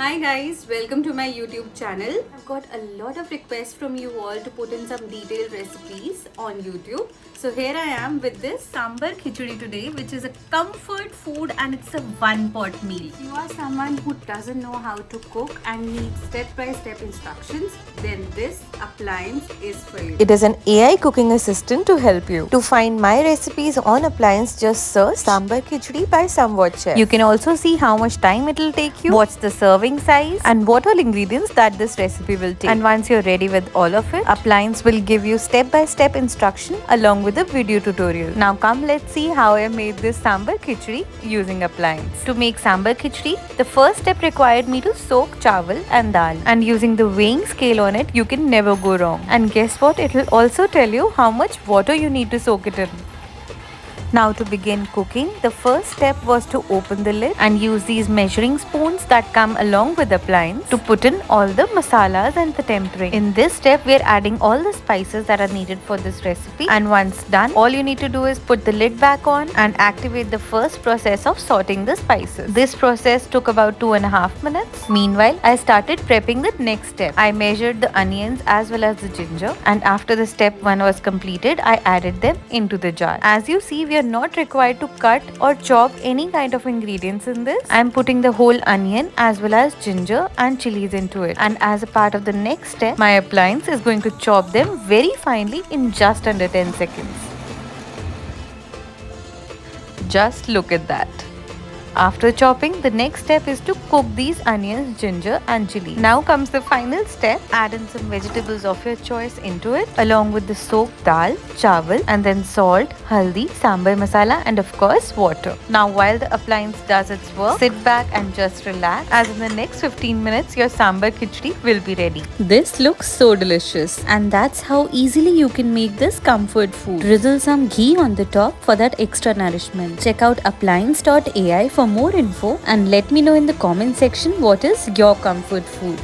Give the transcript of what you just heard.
Hi guys, welcome to my YouTube channel. I've got a lot of requests from you all to put in some detailed recipes on YouTube. So here I am with this sambar khichdi today, which is a comfort food and it's a one-pot meal. If you are someone who doesn't know how to cook and needs step-by-step instructions, then this appliance is for you. It is an AI cooking assistant to help you. To find my recipes on appliance, just search Sambar Khichdi by Samwhat Chef. You can also see how much time it will take you, what's the serving size, and what all ingredients that this recipe will take. And once you're ready with all of it, appliance will give you step-by-step instruction along with a video tutorial. Now come, let's see how I made this Sambar Khichdi using appliance. To make Sambar Khichdi, the first step required me to soak chawal and dal. And using the weighing scale on it, you can never go wrong. And guess what? It will also tell you how much water you need to soak it in. Now to begin cooking, the first step was to open the lid and use these measuring spoons that come along with the appliance to put in all the masalas and the tempering. In this step, we are adding all the spices that are needed for this recipe, and once done, all you need to do is put the lid back on and activate the first process of sorting the spices. This process took about 2.5 minutes. Meanwhile, I started prepping the next step. I measured the onions as well as the ginger, and after the step 1 was completed, I added them into the jar. As you see, we are not required to cut or chop any kind of ingredients in this. I am putting the whole onion as well as ginger and chilies into it, and as a part of the next step, my appliance is going to chop them very finely in just under 10 seconds. Just look at that. After chopping, the next step is to cook these onions, ginger and chili. Now comes the final step. Add in some vegetables of your choice into it along with the soaked dal, chawal, and then salt, haldi, sambar masala, and of course water. Now while the appliance does its work, sit back and just relax, as in the next 15 minutes your sambar khichdi will be ready. This looks so delicious, and that's how easily you can make this comfort food. Drizzle some ghee on the top for that extra nourishment. Check out appliance.ai for more info and let me know in the comment section what is your comfort food.